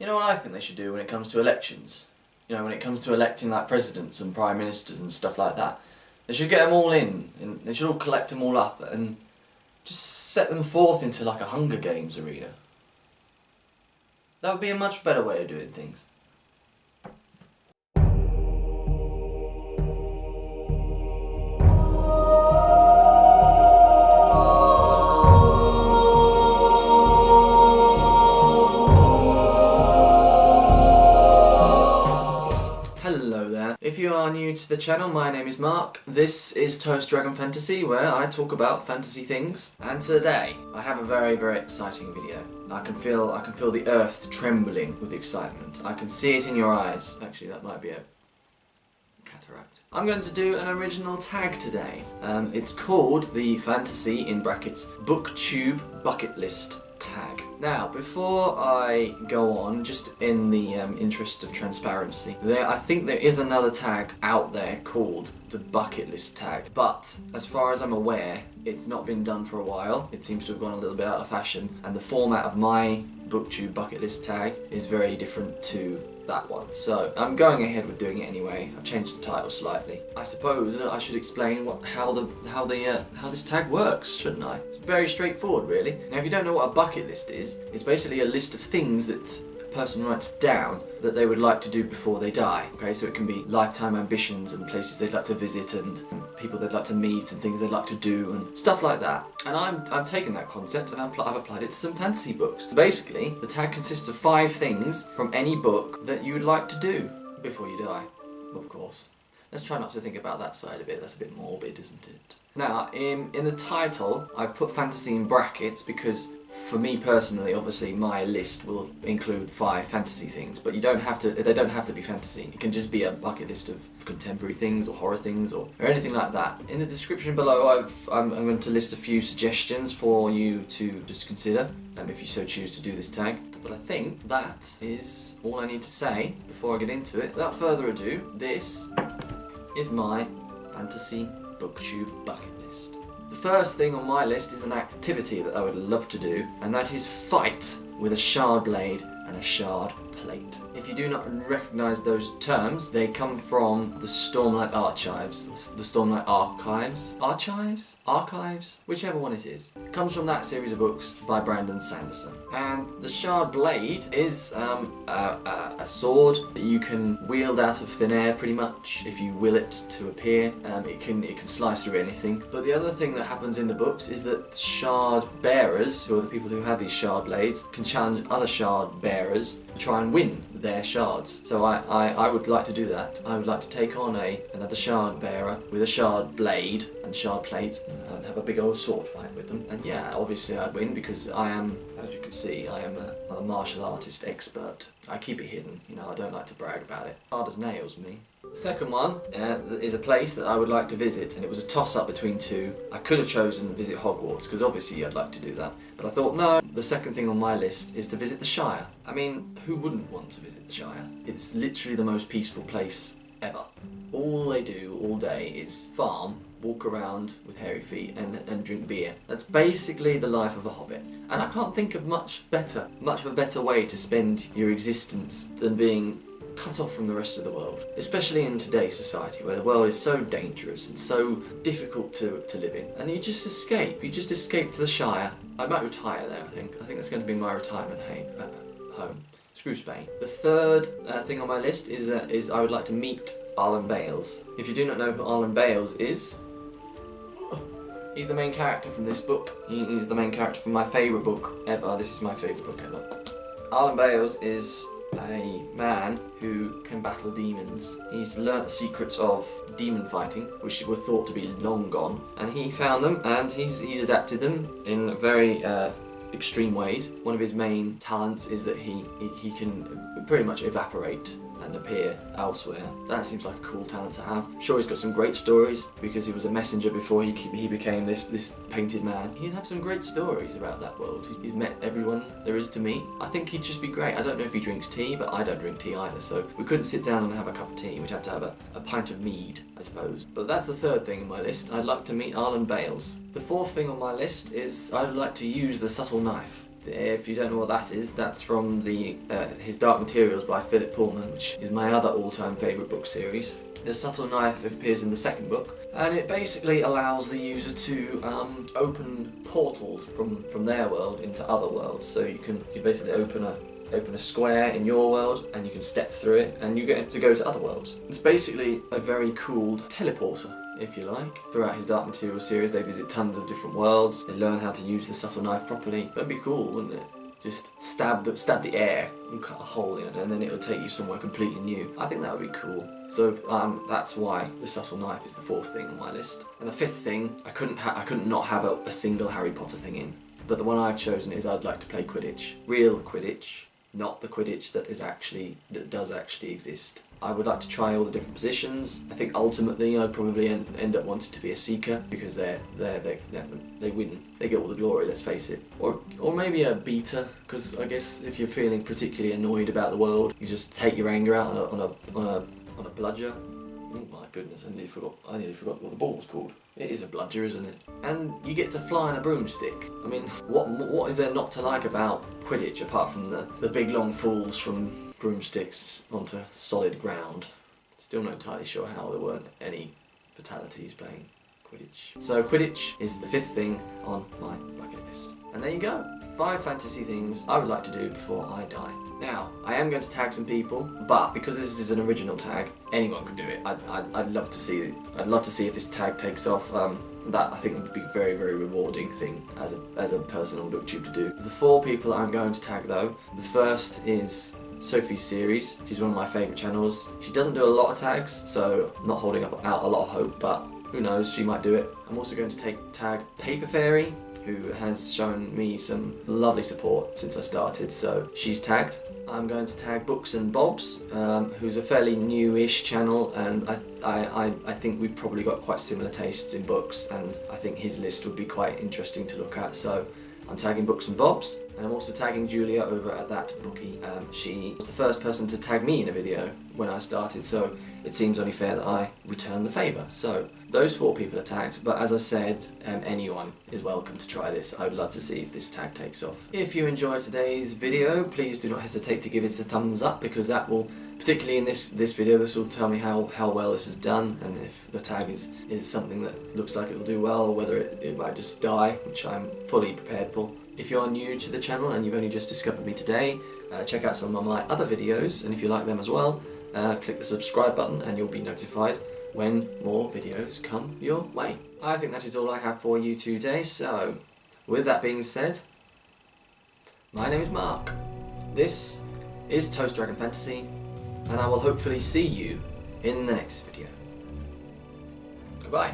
You know what I think they should do when it comes to elections? You know, when it comes to electing like presidents and prime ministers and stuff like that. They should get them all in, and they should all collect them all up and just set them forth into like a Hunger Games arena. That would be a much better way of doing things. Hello there. If you are new to the channel, my name is Mark. This is Toast Dragon Fantasy, where I talk about fantasy things. And today, I have a very, very exciting video. I can feel the earth trembling with excitement. I can see it in your eyes. Actually, that might be a cataract. I'm going to do an original tag today. It's called the Fantasy, in brackets, Booktube Bucket List tag. Now, before I go on, just in the interest of transparency, I think there is another tag out there called the bucket list tag, but as far as I'm aware, it's not been done for a while. It seems to have gone a little bit out of fashion, and the format of my Booktube bucket list tag is very different to that one. So I'm going ahead with doing it anyway. I've changed the title slightly. I suppose I should explain how this tag works, shouldn't I? It's very straightforward, really. Now, if you don't know what a bucket list is, it's basically a list of things that a person writes down that they would like to do before they die. Okay, so it can be lifetime ambitions and places they'd like to visit and people they'd like to meet and things they'd like to do and stuff like that. And I've taken that concept and I've applied it to some fantasy books. Basically, the tag consists of 5 things from any book that you would like to do before you die, of course. Let's try not to think about that side of it. That's a bit morbid, isn't it? Now, in the title, I put fantasy in brackets because, for me personally, obviously my list will include 5 fantasy things, but they don't have to be fantasy. It can just be a bucket list of contemporary things or horror things or anything like that. In the description below, I'm going to list a few suggestions for you to just consider, if you so choose to do this tag. But I think that is all I need to say before I get into it. Without further ado, this is my fantasy Booktube bucket list. The first thing on my list is an activity that I would love to do, and that is fight with a shard blade and a shard plate. If you do not recognise those terms, they come from the Stormlight Archives, the Stormlight Archives, whichever one it is. It comes from that series of books by Brandon Sanderson. And the shard blade is a sword that you can wield out of thin air, pretty much, if you will it to appear. It can slice through anything. But the other thing that happens in the books is that shard bearers, who are the people who have these shard blades, can challenge other shard bearers to try and win their shards. So I would like to do that. I would like to take on another shard bearer with a shard blade and shard plate and have a big old sword fight with them. And yeah, obviously I'd win because I am, as you can see, I am a martial artist expert. I keep it hidden, you know, I don't like to brag about it. Hard as nails, me. The second one is a place that I would like to visit, and it was a toss-up between 2. I could have chosen visit Hogwarts, because obviously I'd like to do that, but I thought, no, the second thing on my list is to visit the Shire. I mean, who wouldn't want to visit the Shire? It's literally the most peaceful place ever. All they do all day is farm, walk around with hairy feet and drink beer. That's basically the life of a hobbit. And I can't think of much of a better way to spend your existence than being cut off from the rest of the world, especially in today's society where the world is so dangerous and so difficult to live in. And you just escape to the Shire. I might retire there, I think that's going to be my retirement home. Screw Spain. The third thing on my list is I would like to meet Arlen Bales. If you do not know who Arlen Bales is, he's the main character from this book. He's the main character from my favourite book ever. This is my favourite book ever. Arlen Bales is a man who can battle demons. He's learnt the secrets of demon fighting, which were thought to be long gone, and he found them and he's adapted them in very extreme ways. One of his main talents is that he can pretty much evaporate and appear elsewhere. That seems like a cool talent to have. I'm sure he's got some great stories because he was a messenger before he became this painted man. He'd have some great stories about that world. He's met everyone there is to meet. I think he'd just be great. I don't know if he drinks tea, but I don't drink tea either, so we couldn't sit down and have a cup of tea. We'd have to have a pint of mead, I suppose. But that's the third thing on my list. I'd like to meet Arlen Bales. The fourth thing on my list is I'd like to use the subtle knife. If you don't know what that is, that's from his Dark Materials by Philip Pullman, which is my other all-time favourite book series. The subtle knife appears in the second book, and it basically allows the user to open portals from their world into other worlds. So you basically open a square in your world, and you can step through it, and you get to go to other worlds. It's basically a very cool teleporter, if you like. Throughout his Dark Materials series, they visit tons of different worlds. They learn how to use the subtle knife properly. That'd be cool, wouldn't it? Just stab the air and cut a hole in it, and then it would take you somewhere completely new. I think that would be cool. So that's why the subtle knife is the fourth thing on my list. And the fifth thing, I couldn't not have a single Harry Potter thing in. But the one I've chosen is I'd like to play Quidditch. Real Quidditch. Not the Quidditch that does actually exist. I would like to try all the different positions. I think ultimately I'd probably end up wanting to be a seeker, because they win. They get all the glory, let's face it. Or maybe a beater, because I guess if you're feeling particularly annoyed about the world, you just take your anger out on a bludger. Oh my goodness, I nearly forgot what the ball was called. It is a bludger, isn't it? And you get to fly on a broomstick. I mean, what is there not to like about Quidditch, apart from the big long falls from broomsticks onto solid ground? Still not entirely sure how there weren't any fatalities playing Quidditch. So Quidditch is the fifth thing on my bucket list. And there you go. 5 fantasy things I would like to do before I die. Now, I am going to tag some people, but because this is an original tag, anyone can do it. I'd love to see if this tag takes off. That I think would be a very, very rewarding thing as a person on Booktube to do. The 4 people I'm going to tag though, the first is Sophie's Series. She's one of my favourite channels. She doesn't do a lot of tags, so I'm not holding out a lot of hope, but who knows, she might do it. I'm also going to tag Paper Fairy, who has shown me some lovely support since I started, so she's tagged. I'm going to tag Books&Bobs, who's a fairly newish channel, and I think we've probably got quite similar tastes in books, and I think his list would be quite interesting to look at, so I'm tagging Books&Bobs, and I'm also tagging Julia over at That Bookie. She was the first person to tag me in a video when I started, so it seems only fair that I return the favour. So those 4 people are tagged, but as I said, anyone is welcome to try this. I would love to see if this tag takes off. If you enjoyed today's video, please do not hesitate to give it a thumbs up, because that will, particularly in this video, this will tell me how well this is done, and if the tag is something that looks like it will do well, or whether it might just die, which I'm fully prepared for. If you're new to the channel and you've only just discovered me today, check out some of my other videos, and if you like them as well, click the subscribe button and you'll be notified when more videos come your way. I think that is all I have for you today, so with that being said, my name is Mark. This is Toast Dragon Fantasy, and I will hopefully see you in the next video. Goodbye.